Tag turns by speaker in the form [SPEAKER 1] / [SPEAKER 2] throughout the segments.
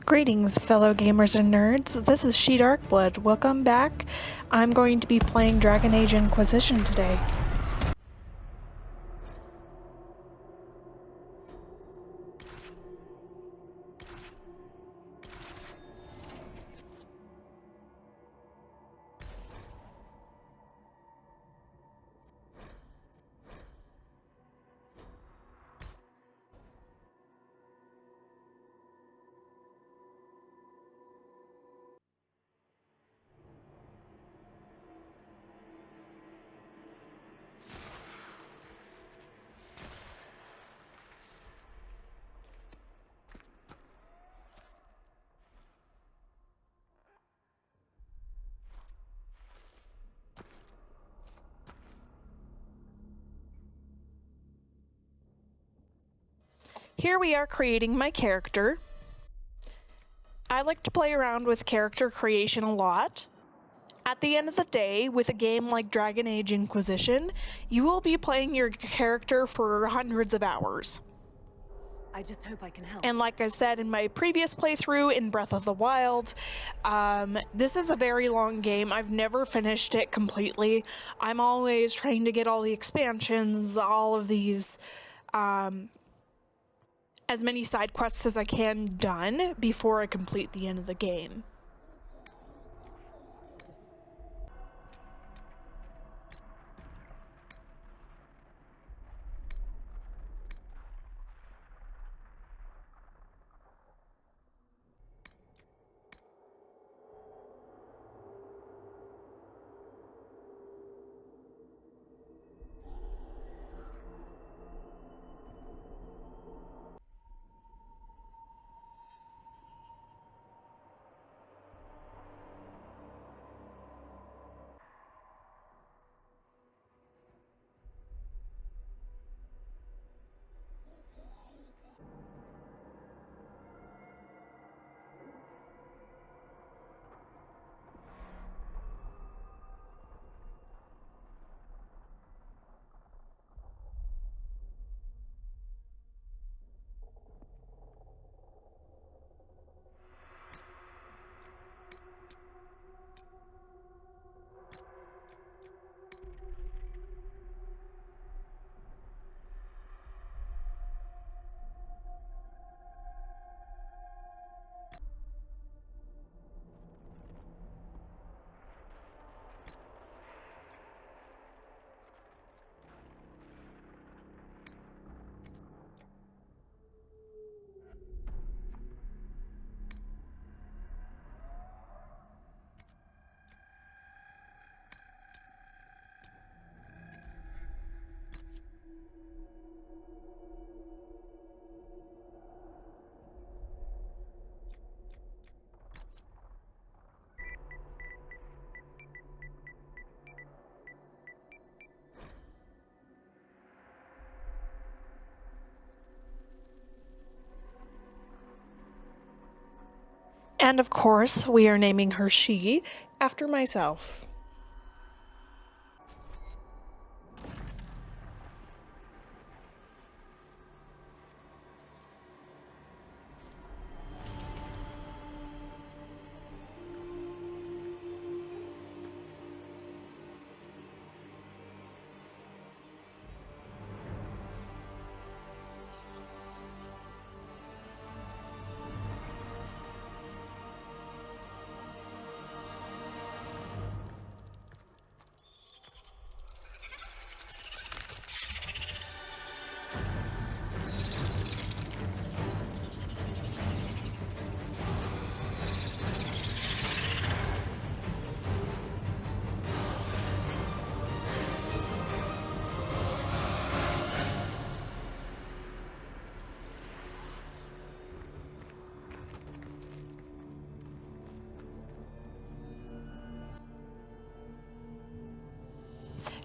[SPEAKER 1] Greetings, fellow gamers and nerds. This is She Darkblood. Welcome back. I'm going to be playing Dragon Age Inquisition today. Here we are creating my character. I like to play around with character creation a lot. At the end of the day, with a game like Dragon Age Inquisition, you will be playing your character for hundreds of hours.
[SPEAKER 2] I just hope I can help.
[SPEAKER 1] And like I said in my previous playthrough in Breath of the Wild, this is a very long game. I've never finished it completely. I'm always trying to get all the expansions, all of these, as many side quests as I can done before I complete the end of the game. And of course, we are naming her She after myself.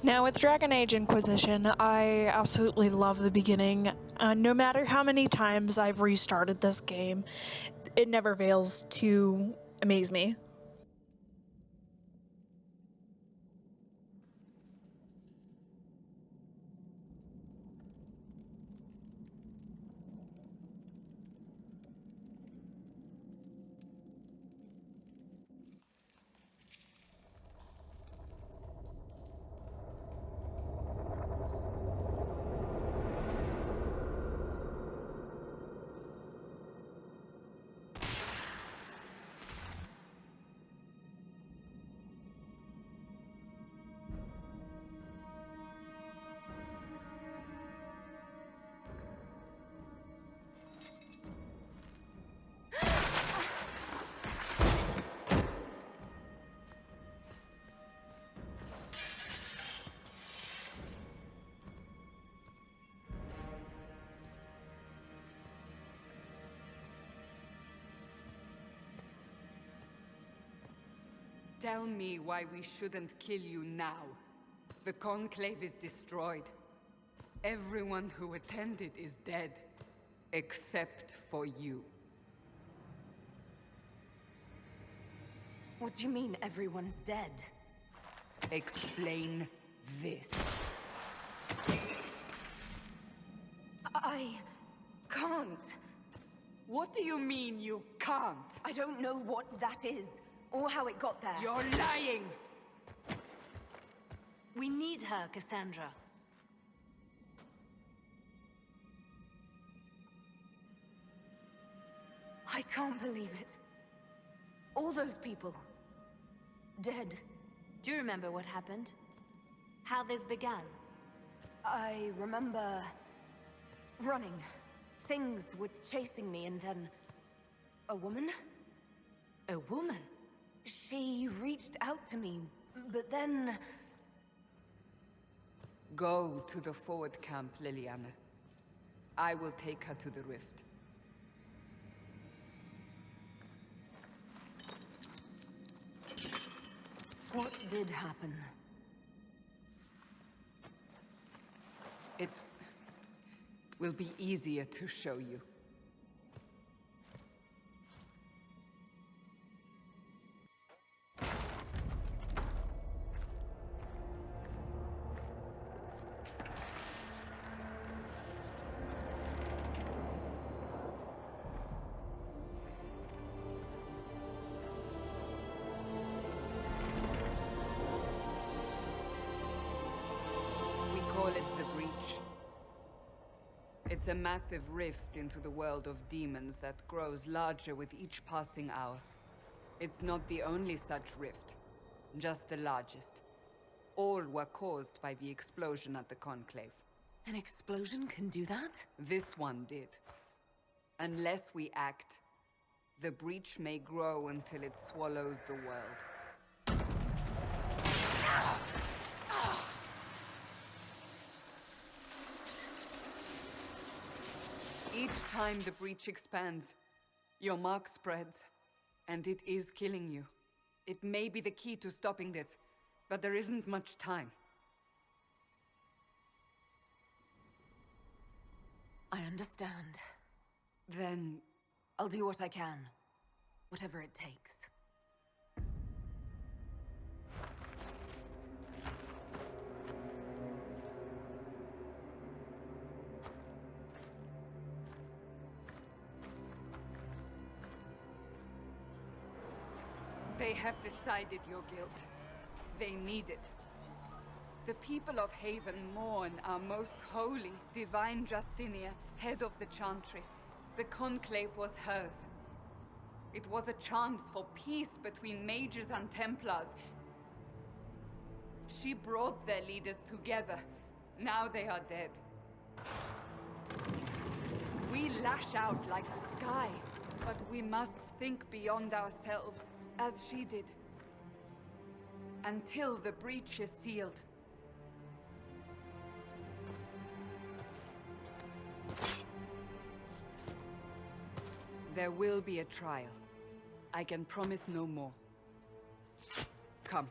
[SPEAKER 1] Now, with Dragon Age Inquisition, I absolutely love the beginning. No matter how many times I've restarted this game, it never fails to amaze me.
[SPEAKER 3] Tell me why we shouldn't kill you now. The Conclave is destroyed. Everyone who attended is dead. Except for you.
[SPEAKER 2] What do you mean everyone's dead?
[SPEAKER 3] Explain this.
[SPEAKER 2] I can't.
[SPEAKER 3] What do you mean you can't?
[SPEAKER 2] I don't know what that is, or how it got there.
[SPEAKER 3] You're lying!
[SPEAKER 2] We need her, Cassandra. I can't believe it. All those people. Dead.
[SPEAKER 4] Do you remember what happened? How this began?
[SPEAKER 2] I remember... running. Things were chasing me, and then... a woman?
[SPEAKER 4] A woman?
[SPEAKER 2] She reached out to me, but then...
[SPEAKER 3] Go to the forward camp, Liliana. I will take her to the rift.
[SPEAKER 2] What did happen?
[SPEAKER 3] It will be easier to show you. Call it the Breach. It's a massive rift into the world of demons that grows larger with each passing hour. It's not the only such rift, just the largest. All were caused by the explosion at the Conclave.
[SPEAKER 2] An explosion can do that?
[SPEAKER 3] This one did. Unless we act, the Breach may grow until it swallows the world. Each time the Breach expands, your mark spreads, and it is killing you. It may be the key to stopping this, but there isn't much time.
[SPEAKER 2] I understand.
[SPEAKER 3] Then...
[SPEAKER 2] I'll do what I can. Whatever it takes.
[SPEAKER 3] They have decided your guilt. They need it. The people of Haven mourn our most holy, divine Justinia, head of the Chantry. The Conclave was hers. It was a chance for peace between mages and Templars. She brought their leaders together. Now they are dead. We lash out like the sky, but we must think beyond ourselves, as she did. Until the breach is sealed. There will be a trial. I can promise no more. Come.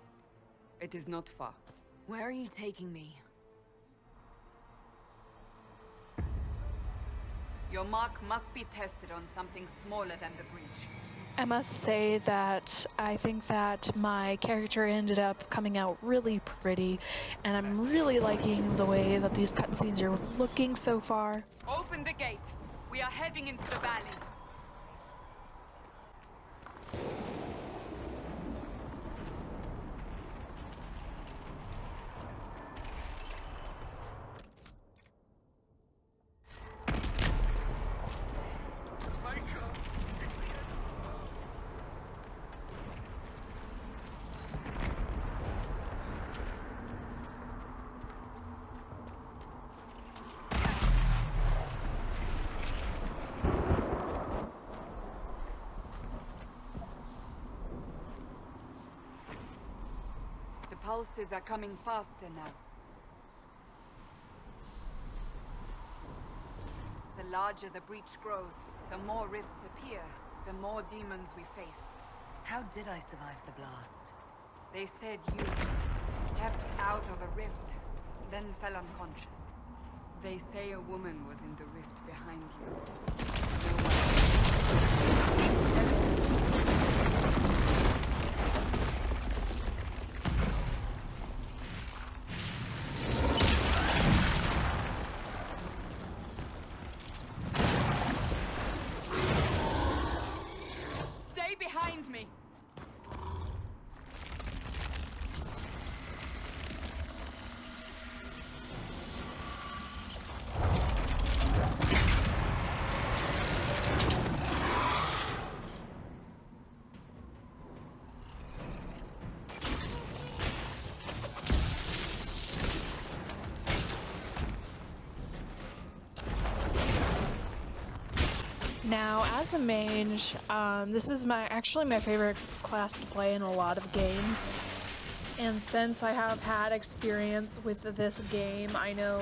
[SPEAKER 3] It is not far.
[SPEAKER 2] Where are you taking me?
[SPEAKER 3] Your mark must be tested on something smaller than the breach.
[SPEAKER 1] I must say that I think that my character ended up coming out really pretty, and I'm really liking the way that these cutscenes are looking so far.
[SPEAKER 3] Open the gate. We are heading into the valley. The pulses are coming faster now. The larger the breach grows, the more rifts appear, the more demons we face.
[SPEAKER 2] How did I survive the blast?
[SPEAKER 3] They said you stepped out of a rift, then fell unconscious. They say a woman was in the rift behind you. No Stay behind me!
[SPEAKER 1] Now, as a mage, this is actually my favorite class to play in a lot of games. And since I have had experience with this game, I know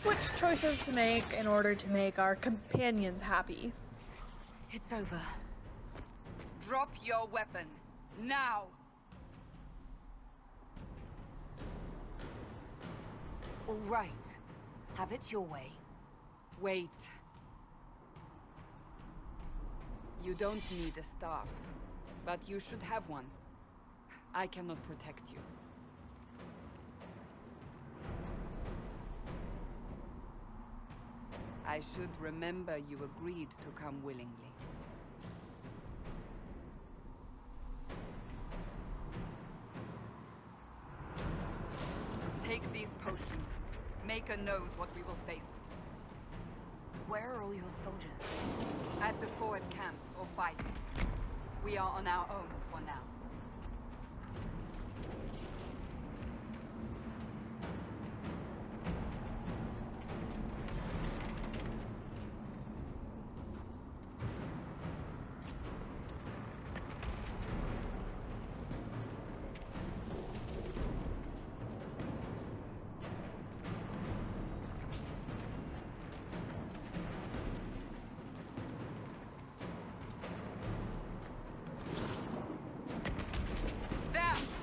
[SPEAKER 1] which choices to make in order to make our companions happy.
[SPEAKER 2] It's over.
[SPEAKER 3] Drop your weapon. Now!
[SPEAKER 2] All right. Have it your way.
[SPEAKER 3] Wait. You don't need a staff, but you should have one. I cannot protect you. I should remember you agreed to come willingly. Take these potions. Maker knows what we will face.
[SPEAKER 2] Where are all your soldiers?
[SPEAKER 3] At the forward camp, or fighting. We are on our own for now.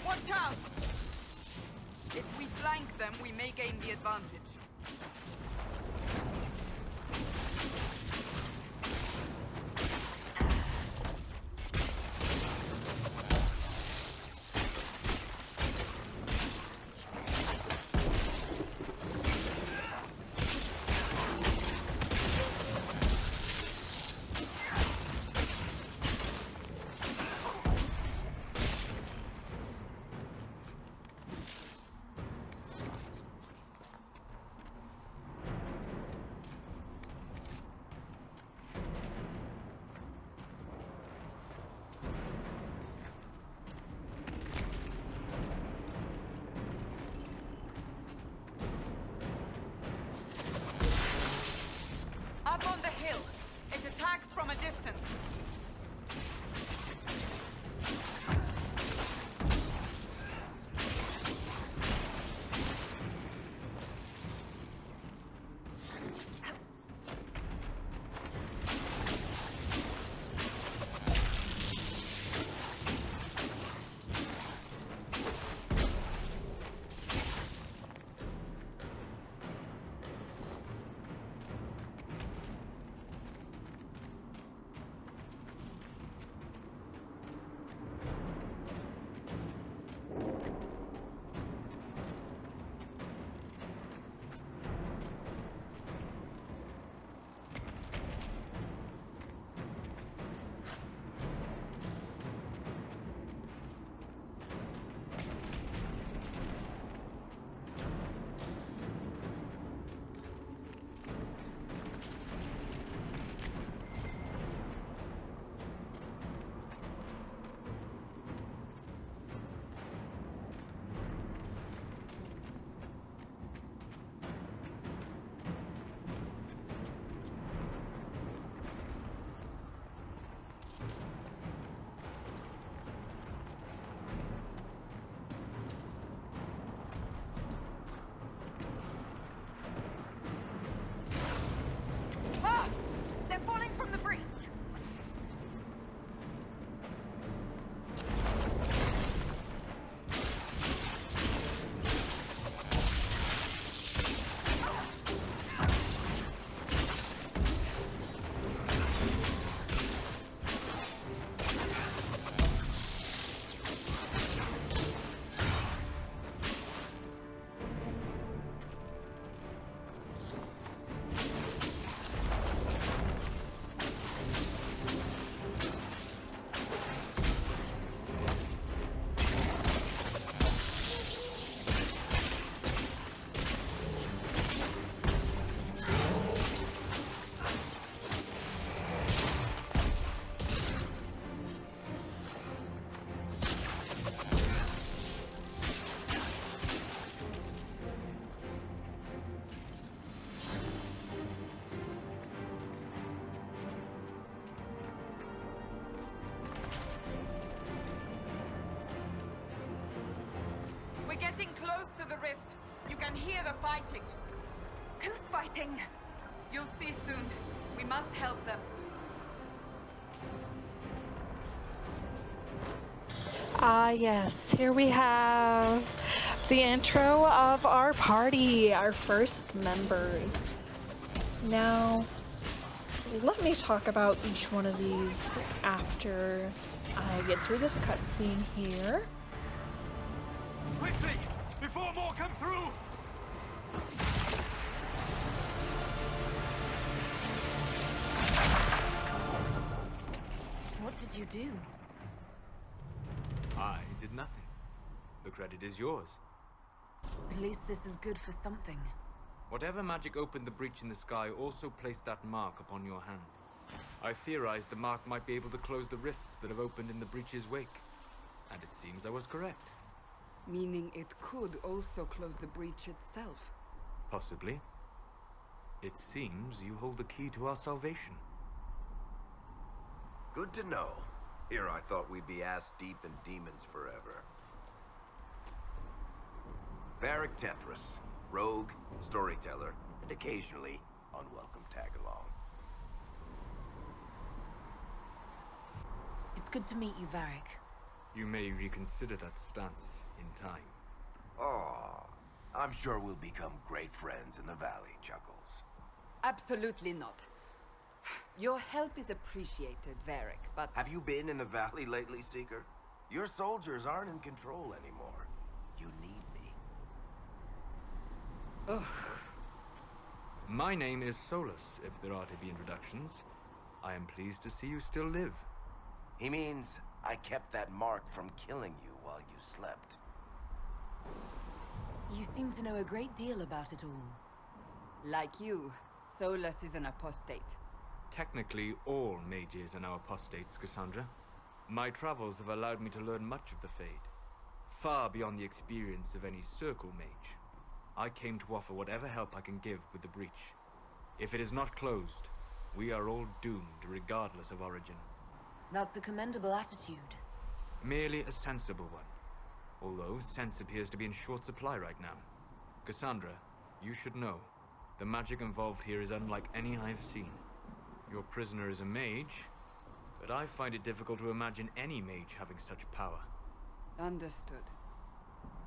[SPEAKER 3] Watch out! If we flank them, we may gain the advantage. Up on the hill. It attacks from a distance. the rift. You can hear the fighting.
[SPEAKER 2] Who's fighting?
[SPEAKER 3] You'll see soon. We must help them.
[SPEAKER 1] Ah, yes. Here we have the intro of our party, our first members. Now, let me talk about each one of these after I get through this cutscene here.
[SPEAKER 5] Quickly! Before more come through!
[SPEAKER 2] What did you do?
[SPEAKER 5] I did nothing. The credit is yours.
[SPEAKER 2] At least this is good for something.
[SPEAKER 5] Whatever magic opened the breach in the sky also placed that mark upon your hand. I theorized the mark might be able to close the rifts that have opened in the breach's wake. And it seems I was correct.
[SPEAKER 3] Meaning it could also close the breach itself.
[SPEAKER 5] Possibly. It seems you hold the key to our salvation.
[SPEAKER 6] Good to know. Here I thought we'd be ass-deep in demons forever. Varric Tethras, rogue, storyteller, and occasionally unwelcome tag-along.
[SPEAKER 2] It's good to meet you, Varric.
[SPEAKER 5] You may reconsider that stance in time.
[SPEAKER 6] Aw, I'm sure we'll become great friends in the valley, Chuckles.
[SPEAKER 3] Absolutely not. Your help is appreciated, Varric, but...
[SPEAKER 6] Have you been in the valley lately, Seeker? Your soldiers aren't in control anymore. You need me.
[SPEAKER 3] Ugh.
[SPEAKER 5] My name is Solus, if there are to be introductions. I am pleased to see you still live.
[SPEAKER 6] He means I kept that mark from killing you while you slept.
[SPEAKER 2] You seem to know a great deal about it all.
[SPEAKER 3] Like you, Solus is an apostate.
[SPEAKER 5] Technically, all mages are now apostates, Cassandra. My travels have allowed me to learn much of the Fade, far beyond the experience of any circle mage. I came to offer whatever help I can give with the breach. If it is not closed, we are all doomed regardless of origin.
[SPEAKER 2] That's a commendable attitude.
[SPEAKER 5] Merely a sensible one. Although sense appears to be in short supply right now. Cassandra, you should know, the magic involved here is unlike any I've seen. Your prisoner is a mage, but I find it difficult to imagine any mage having such power.
[SPEAKER 3] Understood.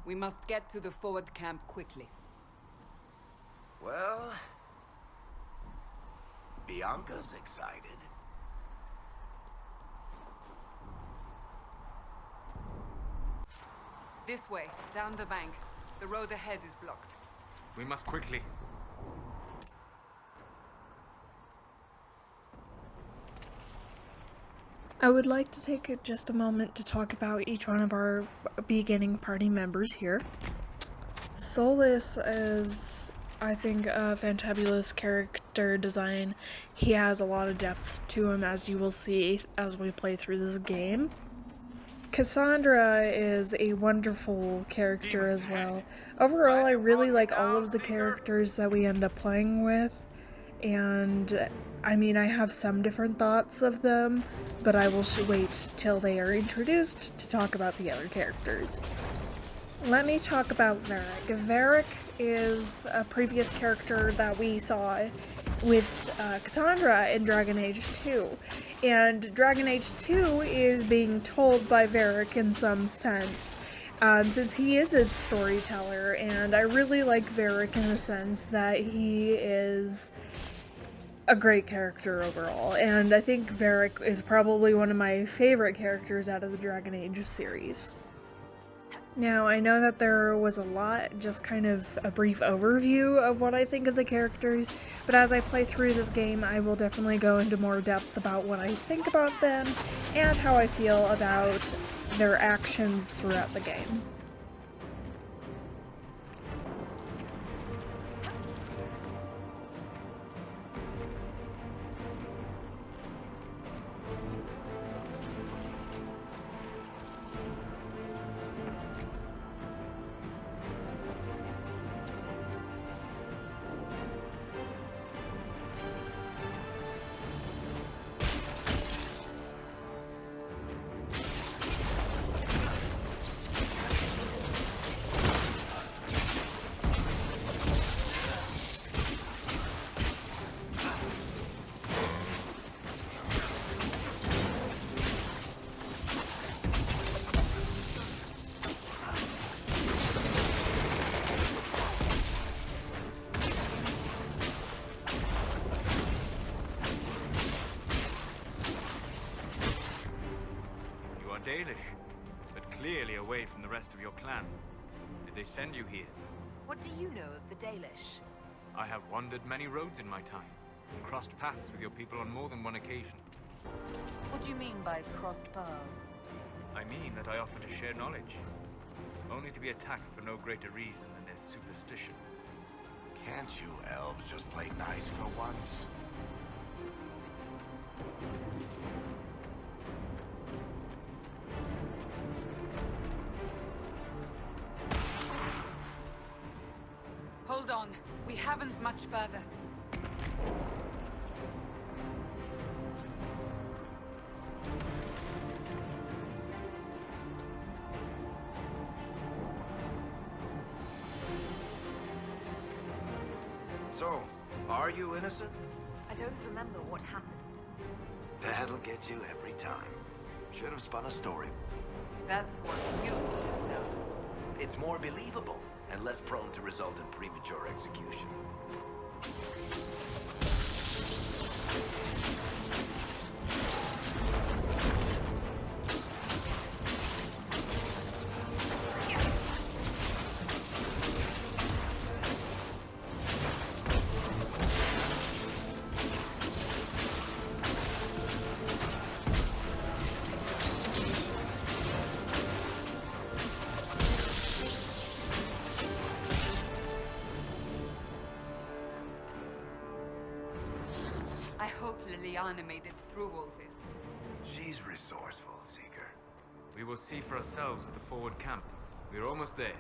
[SPEAKER 3] We must get to the forward camp quickly.
[SPEAKER 6] Well... Bianca's excited.
[SPEAKER 3] This way, down the bank. The road ahead is blocked.
[SPEAKER 5] We must quickly.
[SPEAKER 1] I would like to take just a moment to talk about each one of our beginning party members here. Solus is, I think, a fantabulous character design. He has a lot of depth to him, as you will see as we play through this game. Cassandra is a wonderful character as well. Overall, I really like all of the characters that we end up playing with, and I mean, I have some different thoughts of them, but I will wait till they are introduced to talk about the other characters. Let me talk about Varric. Varric is a previous character that we saw with Cassandra in Dragon Age 2. And Dragon Age 2 is being told by Varric in some sense, since he is a storyteller, and I really like Varric in the sense that he is a great character overall, and I think Varric is probably one of my favorite characters out of the Dragon Age series. Now, I know that there was a lot, just kind of a brief overview of what I think of the characters, but as I play through this game, I will definitely go into more depth about what I think about them, and how I feel about their actions throughout the game.
[SPEAKER 5] Dalish, but clearly away from the rest of your clan. Did they send you here?
[SPEAKER 2] What do you know of the Dalish?
[SPEAKER 5] I have wandered many roads in my time, and crossed paths with your people on more than one occasion.
[SPEAKER 2] What do you mean by crossed paths?
[SPEAKER 5] I mean that I offer to share knowledge, only to be attacked for no greater reason than their superstition.
[SPEAKER 6] Can't you elves just play nice for once?
[SPEAKER 3] Hold on. We haven't much further.
[SPEAKER 6] So, are you innocent?
[SPEAKER 2] I don't remember what happened.
[SPEAKER 6] That'll get you every time. Should have spun a story.
[SPEAKER 3] That's what you have done.
[SPEAKER 6] It's more believable and less prone to result in premature execution.
[SPEAKER 3] I hope Liliana made it through all this.
[SPEAKER 6] She's resourceful, Seeker.
[SPEAKER 5] We will see for ourselves at the forward camp. We're almost there.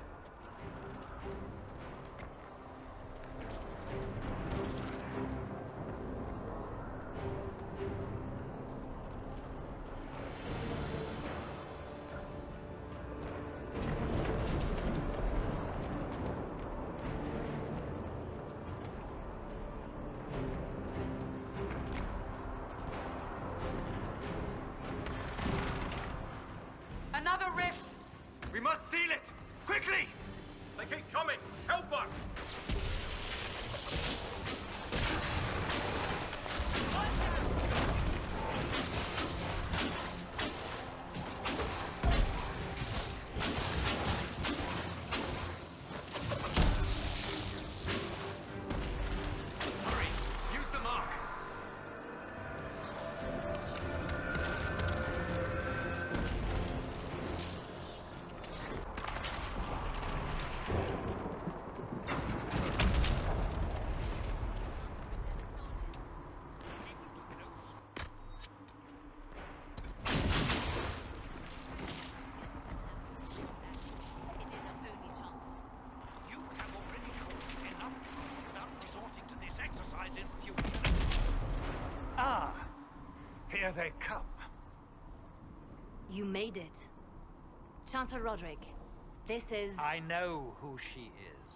[SPEAKER 3] Another rift!
[SPEAKER 5] We must seal it! Quickly! They keep coming! Help us! Hurry! Use the mark!
[SPEAKER 7] You have already caused enough trouble without resorting to this exercise in futility. Ah, here they come.
[SPEAKER 4] You made it. Chancellor Roderick, this is...
[SPEAKER 7] I know who she is.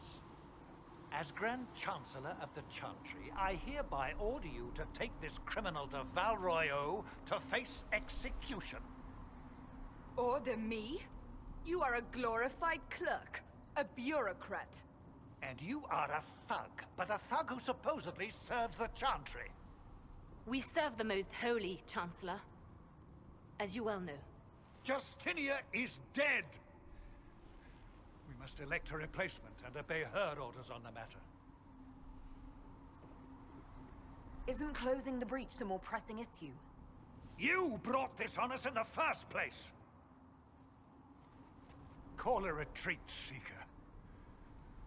[SPEAKER 7] As Grand Chancellor of the Chantry, I hereby order you to take this criminal to Val Royeaux to face execution.
[SPEAKER 3] Order me? You are a glorified clerk, a bureaucrat.
[SPEAKER 7] And you are a thug, but a thug who supposedly serves the Chantry.
[SPEAKER 4] We serve the most holy, Chancellor. As you well know.
[SPEAKER 7] Justinia is dead! We must elect a replacement and obey her orders on the matter.
[SPEAKER 2] Isn't closing the breach the more pressing issue?
[SPEAKER 7] You brought this on us in the first place! Call a retreat, Seeker.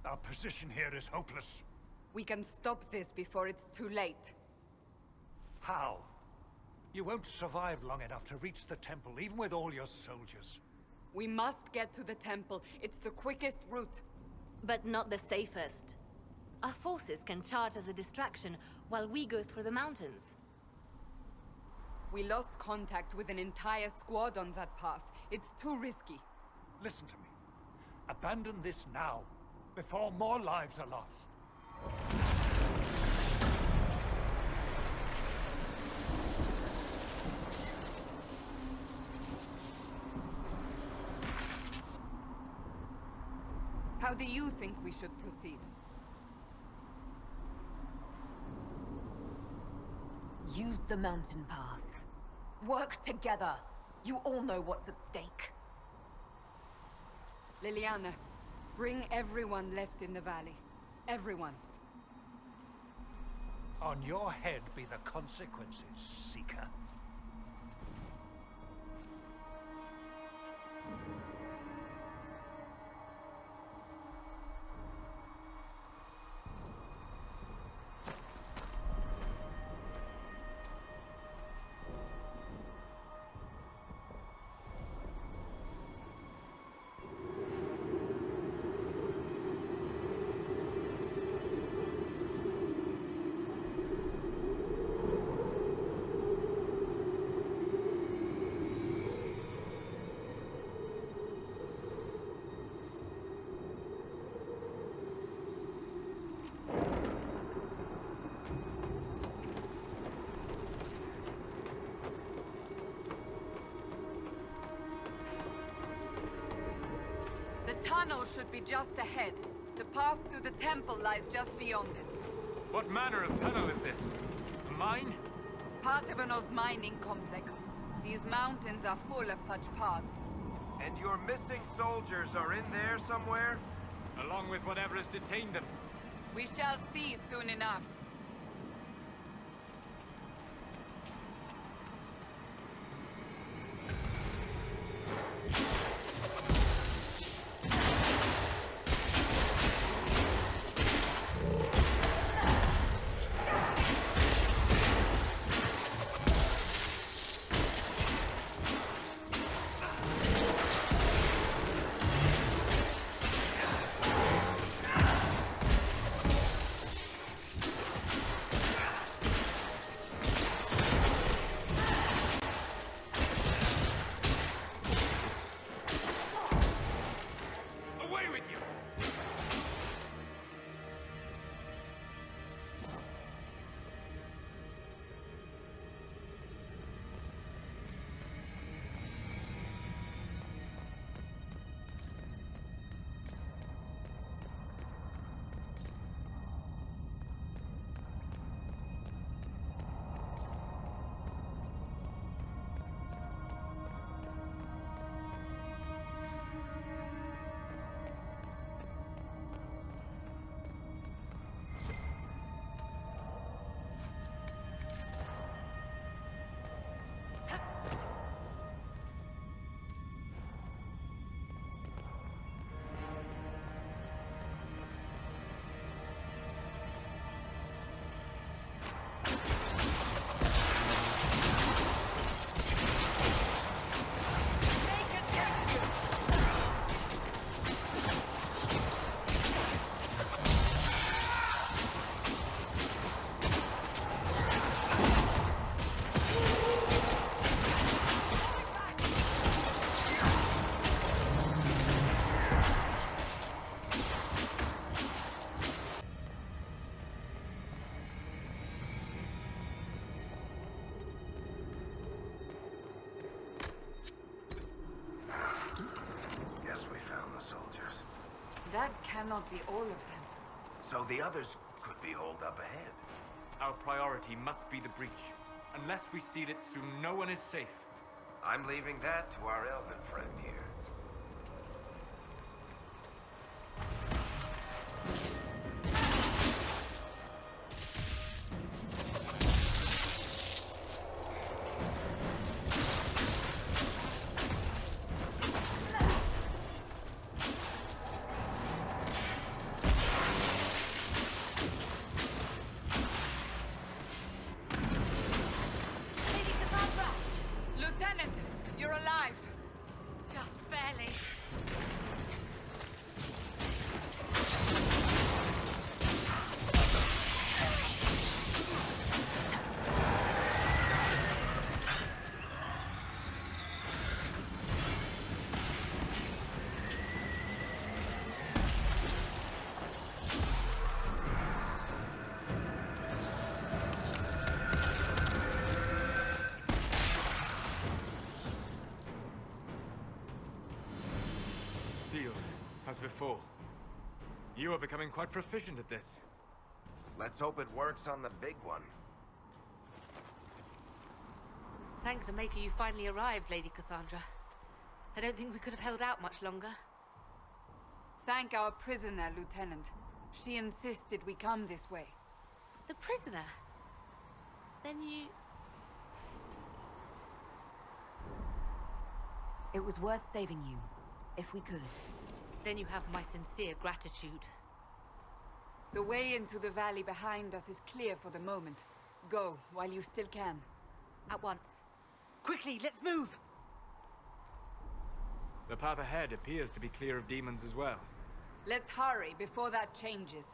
[SPEAKER 7] Our position here is hopeless.
[SPEAKER 3] We can stop this before it's too late.
[SPEAKER 7] How? You won't survive long enough to reach the temple, even with all your soldiers.
[SPEAKER 3] We must get to the temple. It's the quickest route.
[SPEAKER 4] But not the safest. Our forces can charge as a distraction while we go through the mountains.
[SPEAKER 3] We lost contact with an entire squad on that path. It's too risky.
[SPEAKER 7] Listen to me. Abandon this now, before more lives are lost.
[SPEAKER 3] How do you think we should proceed?
[SPEAKER 2] Use the mountain path. Work together. You all know what's at stake.
[SPEAKER 3] Liliana, bring everyone left in the valley. Everyone.
[SPEAKER 7] On your head be the consequences, Seeker.
[SPEAKER 3] The tunnel should be just ahead. The path to the temple lies just beyond it.
[SPEAKER 5] What manner of tunnel is this? A mine?
[SPEAKER 3] Part of an old mining complex. These mountains are full of such paths.
[SPEAKER 6] And your missing soldiers are in there somewhere?
[SPEAKER 5] Along with whatever has detained them.
[SPEAKER 3] We shall see soon enough.
[SPEAKER 5] Away with you!
[SPEAKER 6] Guess we found the soldiers.
[SPEAKER 3] That cannot be all of them.
[SPEAKER 6] So the others could be holed up ahead.
[SPEAKER 5] Our priority must be the breach. Unless we seal it soon, no one is safe.
[SPEAKER 6] I'm leaving that to our elven friend here.
[SPEAKER 3] Lieutenant, you're alive.
[SPEAKER 4] Just barely.
[SPEAKER 5] Sealed, as before. You are becoming quite proficient at this.
[SPEAKER 6] Let's hope it works on the big one.
[SPEAKER 4] Thank the Maker you finally arrived, Lady Cassandra. I don't think we could have held out much longer.
[SPEAKER 3] Thank our prisoner, Lieutenant. She insisted we come this way.
[SPEAKER 4] The prisoner? Then you...
[SPEAKER 2] It was worth saving you, if we could.
[SPEAKER 4] Then you have my sincere gratitude.
[SPEAKER 3] The way into the valley behind us is clear for the moment. Go, while you still can.
[SPEAKER 4] At once. Quickly, let's move!
[SPEAKER 5] The path ahead appears to be clear of demons as well.
[SPEAKER 3] Let's hurry before that changes.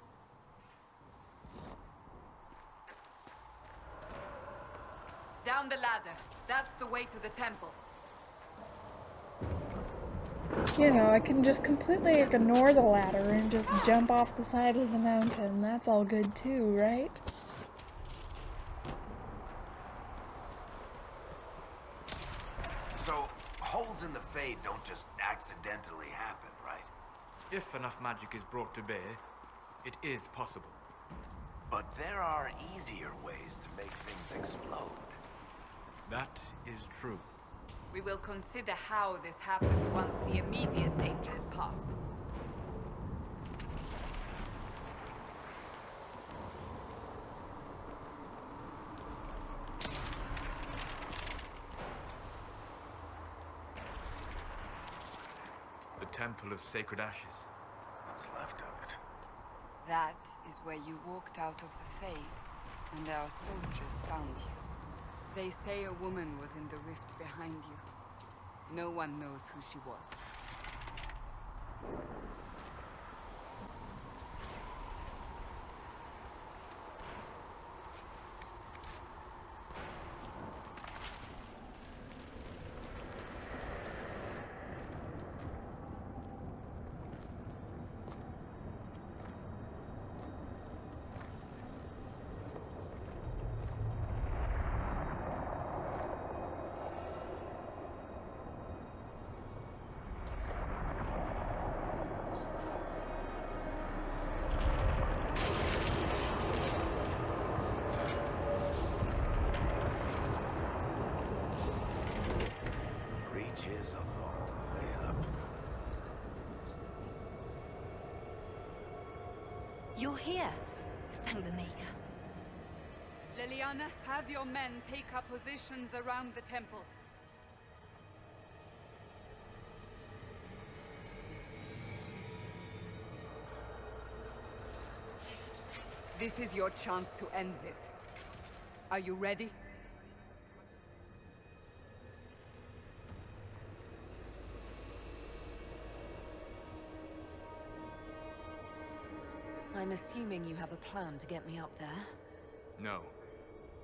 [SPEAKER 3] Down the ladder. That's the way to the temple.
[SPEAKER 1] You know, I can just completely ignore the ladder and just jump off the side of the mountain. That's all good too, right?
[SPEAKER 6] So, holes in the Fade don't just accidentally happen, right?
[SPEAKER 5] If enough magic is brought to bear, it is possible.
[SPEAKER 6] But there are easier ways to make things explode.
[SPEAKER 5] That is true.
[SPEAKER 3] We will consider how this happened once the immediate danger is past.
[SPEAKER 5] The Temple of Sacred Ashes.
[SPEAKER 6] What's left of it?
[SPEAKER 3] That is where you walked out of the Fade, and our soldiers found you. They say a woman was in the rift behind you. No one knows who she was.
[SPEAKER 6] Is a long way up.
[SPEAKER 4] You're here. Thank the Maker.
[SPEAKER 3] Liliana, have your men take up positions around the temple. This is your chance to end this. Are you ready?
[SPEAKER 2] I'm assuming you have a plan to get me up there.
[SPEAKER 5] No.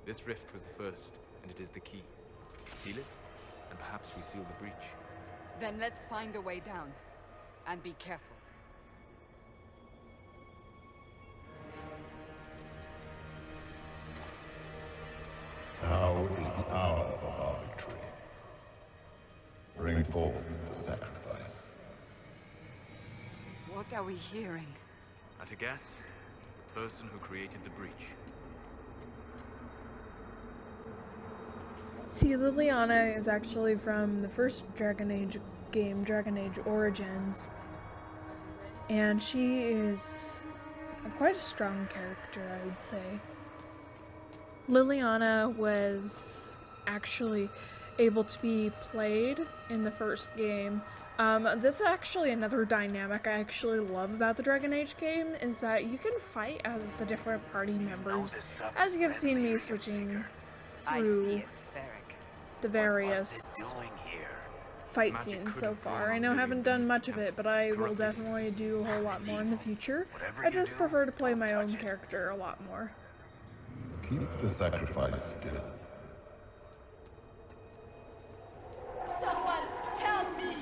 [SPEAKER 5] This rift was the first, and it is the key. Seal it, and perhaps we seal the breach.
[SPEAKER 3] Then let's find a way down. And be careful.
[SPEAKER 8] Now is the hour of our victory. Bring forth the sacrifice.
[SPEAKER 3] What are we hearing?
[SPEAKER 5] At a guess, the person who created the breach.
[SPEAKER 1] See, Liliana is actually from the first Dragon Age game, Dragon Age Origins. And she is quite a strong character, I would say. Liliana was actually able to be played in the first game. That's actually another dynamic I actually love about the Dragon Age game, is that you can fight as the different party members, as you've seen me switching through the various fight scenes so far. I know I haven't done much of it, but I will definitely do a whole lot more in the future. I just prefer to play my own character a lot more.
[SPEAKER 8] Keep the sacrifice still.
[SPEAKER 3] Someone help me!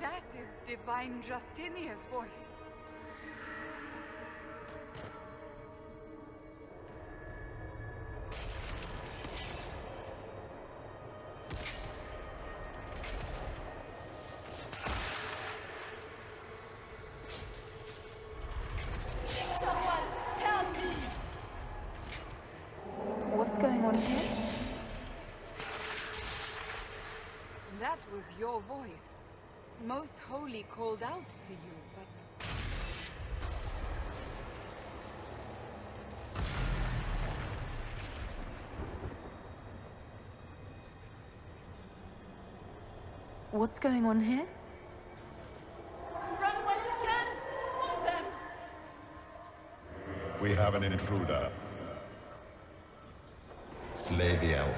[SPEAKER 3] That is Divine Justinia's voice.
[SPEAKER 2] What's going on here?
[SPEAKER 3] That was your voice. Most Holy called out to you, but...
[SPEAKER 2] What's going on here?
[SPEAKER 3] Run while you can! Warn them!
[SPEAKER 8] We have an intruder. Slay the elf.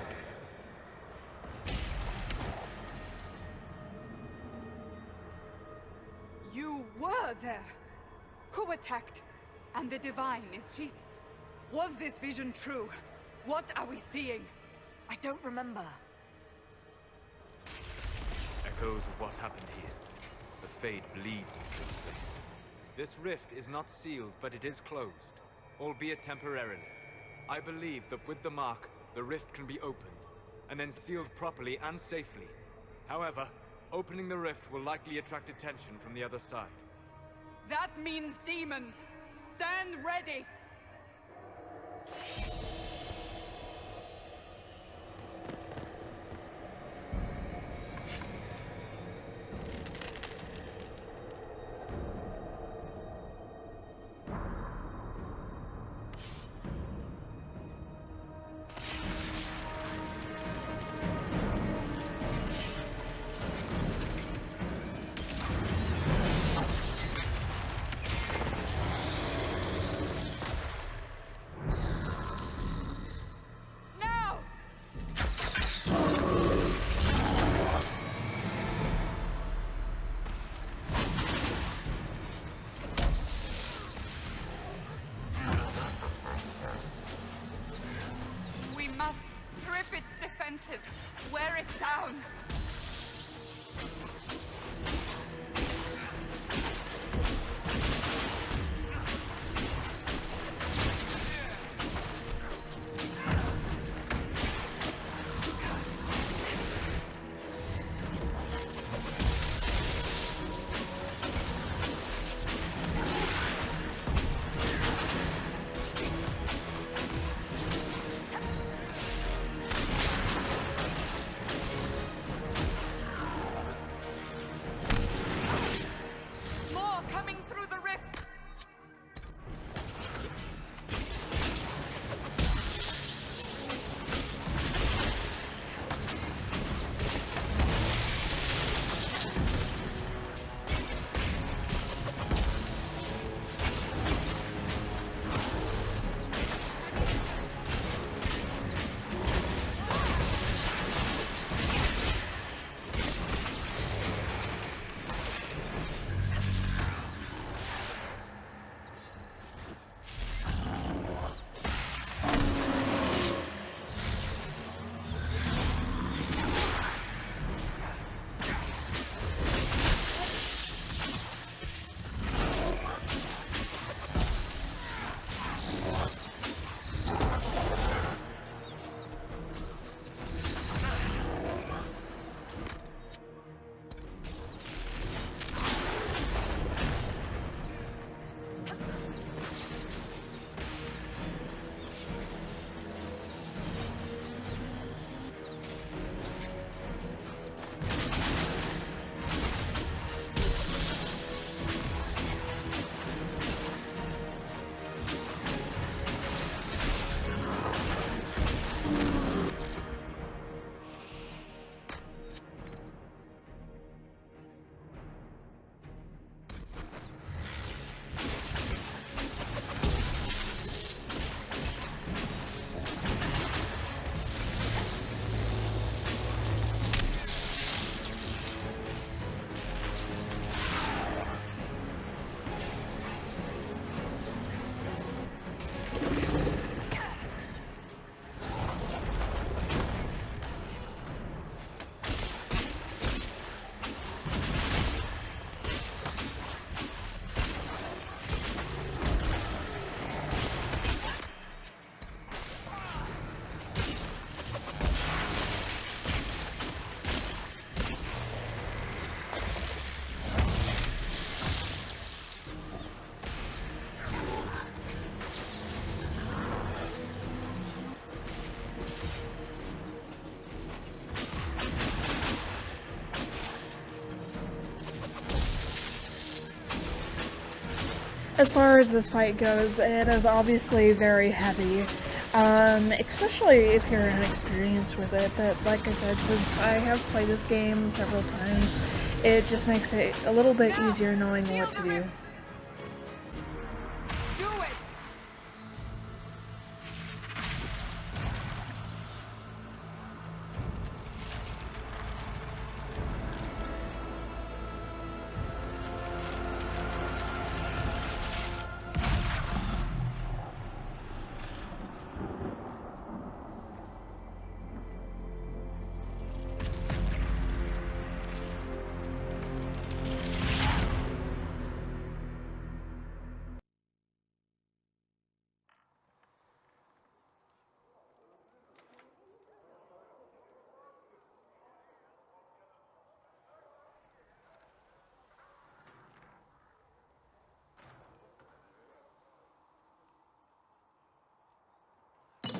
[SPEAKER 3] You were there! Who attacked? And the Divine, is she... Was this vision true? What are we seeing?
[SPEAKER 2] I don't remember.
[SPEAKER 5] Echoes of what happened here. The Fade bleeds into this place. This rift is not sealed, but it is closed, albeit temporarily. I believe that with the mark, the rift can be opened, and then sealed properly and safely. However, opening the rift will likely attract attention from the other side.
[SPEAKER 3] That means demons! Stand ready!
[SPEAKER 1] As far as this fight goes, it is obviously very heavy, especially if you're inexperienced with it, but like I said, since I have played this game several times, it just makes it a little bit easier knowing what to do.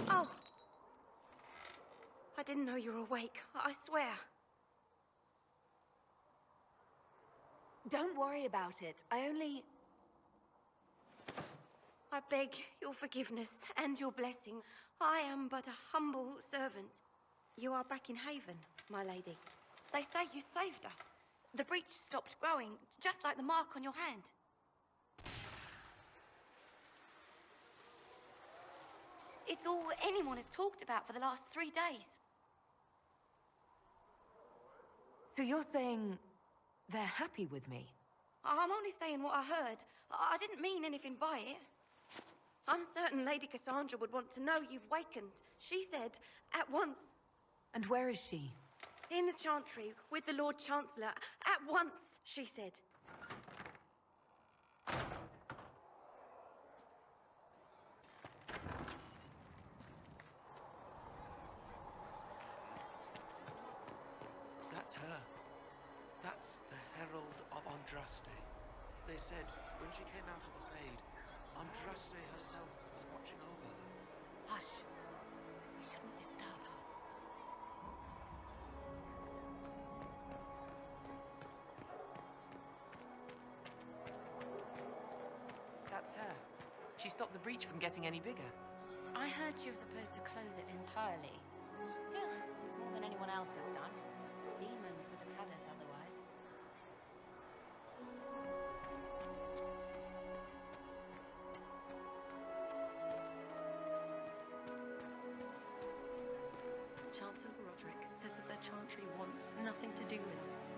[SPEAKER 2] Oh! I didn't know you were awake, I swear.
[SPEAKER 9] Don't worry about it.
[SPEAKER 2] I beg your forgiveness and your blessing. I am but a humble servant. You are back in Haven, my lady. They say you saved us. The breach stopped growing, just like the mark on your hand. It's all anyone has talked about for the last 3 days.
[SPEAKER 9] So you're saying they're happy with me?
[SPEAKER 2] I'm only saying what I heard. I didn't mean anything by it. I'm certain Lady Cassandra would want to know you've wakened. She said, at once.
[SPEAKER 9] And where is she?
[SPEAKER 2] In the Chantry, with the Lord Chancellor. At once, she said.
[SPEAKER 10] That's her. That's the Herald of Andraste. They said when she came out of the Fade, Andraste herself was watching over her.
[SPEAKER 2] Hush. We shouldn't disturb her.
[SPEAKER 11] That's her. She stopped the breach from getting any bigger.
[SPEAKER 12] I heard she was supposed to close it entirely. Still, it's more than anyone else has done. Demons would have had us otherwise.
[SPEAKER 13] Chancellor Roderick says that the Chantry wants nothing to do with us.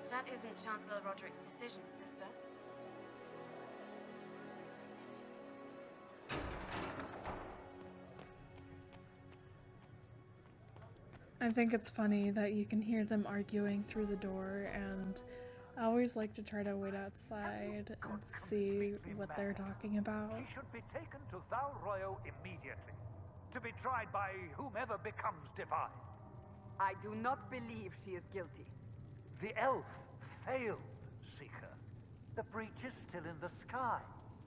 [SPEAKER 12] That isn't Chancellor Roderick's decision, sister.
[SPEAKER 1] I think it's funny that you can hear them arguing through the door, and I always like to try to wait outside and see what they're talking about.
[SPEAKER 7] She should be taken to Val Royo immediately, to be tried by whomever becomes divine.
[SPEAKER 3] I do not believe she is guilty.
[SPEAKER 7] The elf failed, Seeker. The breach is still in the sky.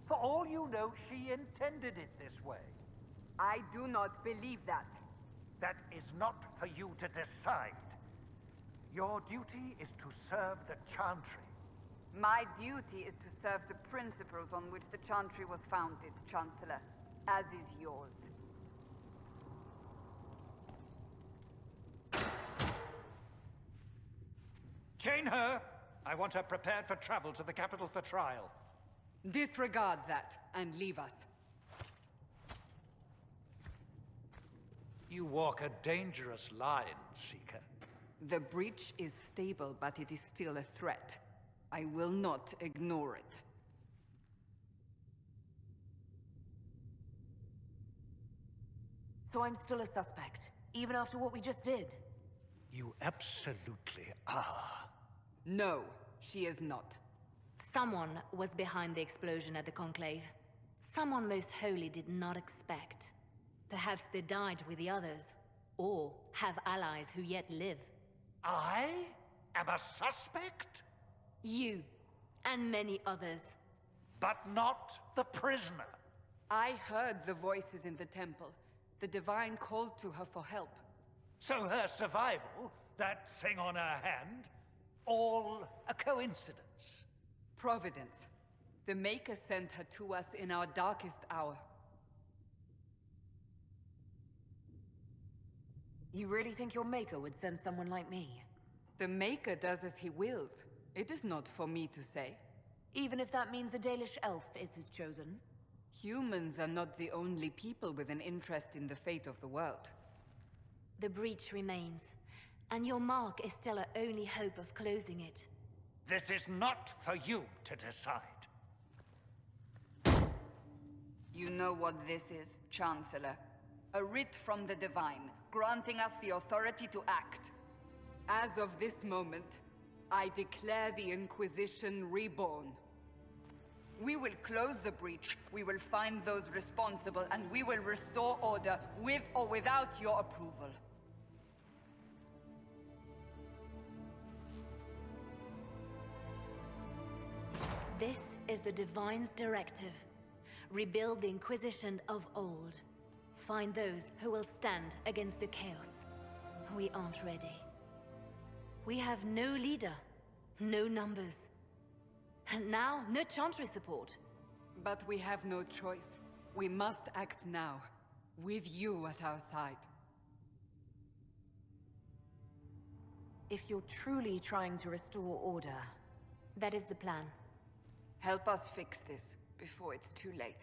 [SPEAKER 7] For all you know, she intended it this way.
[SPEAKER 3] I do not believe that.
[SPEAKER 7] That is not for you to decide. Your duty is to serve the Chantry.
[SPEAKER 3] My duty is to serve the principles on which the Chantry was founded, Chancellor, as is yours.
[SPEAKER 7] Chain her! I want her prepared for travel to the capital for trial.
[SPEAKER 3] Disregard that and leave us.
[SPEAKER 7] You walk a dangerous line, Seeker.
[SPEAKER 3] The breach is stable, but it is still a threat. I will not ignore it.
[SPEAKER 9] So I'm still a suspect, even after what we just did?
[SPEAKER 7] You absolutely are.
[SPEAKER 3] No, she is not.
[SPEAKER 4] Someone was behind the explosion at the Conclave. Someone most holy did not expect. Perhaps they died with the others, or have allies who yet live.
[SPEAKER 7] I am a suspect?
[SPEAKER 4] You, and many others.
[SPEAKER 7] But not the prisoner.
[SPEAKER 3] I heard the voices in the temple. The Divine called to her for help.
[SPEAKER 7] So her survival, that thing on her hand, all a coincidence?
[SPEAKER 3] Providence. The Maker sent her to us in our darkest hour.
[SPEAKER 9] You really think your Maker would send someone like me?
[SPEAKER 3] The Maker does as he wills. It is not for me to say.
[SPEAKER 9] Even if that means a Dalish elf is his chosen?
[SPEAKER 3] Humans are not the only people with an interest in the fate of the world.
[SPEAKER 4] The breach remains, and your mark is still our only hope of closing it.
[SPEAKER 7] This is not for you to decide.
[SPEAKER 3] You know what this is, Chancellor. A writ from the Divine, granting us the authority to act. As of this moment, I declare the Inquisition reborn. We will close the breach, we will find those responsible, and we will restore order with or without your approval.
[SPEAKER 4] This is the Divine's directive. Rebuild the Inquisition of old. Find those who will stand against the chaos. We aren't ready. We have no leader, no numbers. And now, no Chantry support.
[SPEAKER 3] But we have no choice. We must act now, with you at our side.
[SPEAKER 9] If you're truly trying to restore order...
[SPEAKER 4] That is the plan.
[SPEAKER 3] Help us fix this, before it's too late.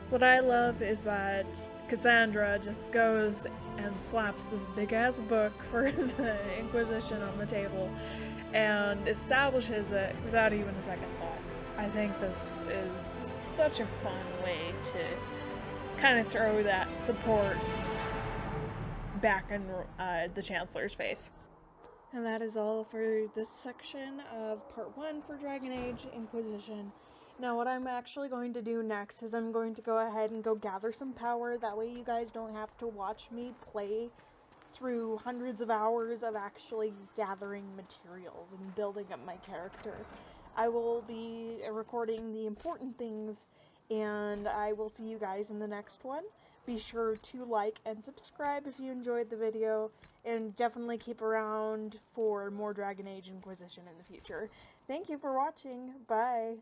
[SPEAKER 1] What I love is that Cassandra just goes and slaps this big-ass book for the Inquisition on the table and establishes it without even a second thought. I think this is such a fun way to kind of throw that support back in the Chancellor's face. And that is all for this section of Part 1 for Dragon Age Inquisition. Now what I'm actually going to do next is I'm going to go ahead and go gather some power. That way you guys don't have to watch me play through hundreds of hours of actually gathering materials and building up my character. I will be recording the important things, and I will see you guys in the next one. Be sure to like and subscribe if you enjoyed the video, and definitely keep around for more Dragon Age Inquisition in the future. Thank you for watching. Bye!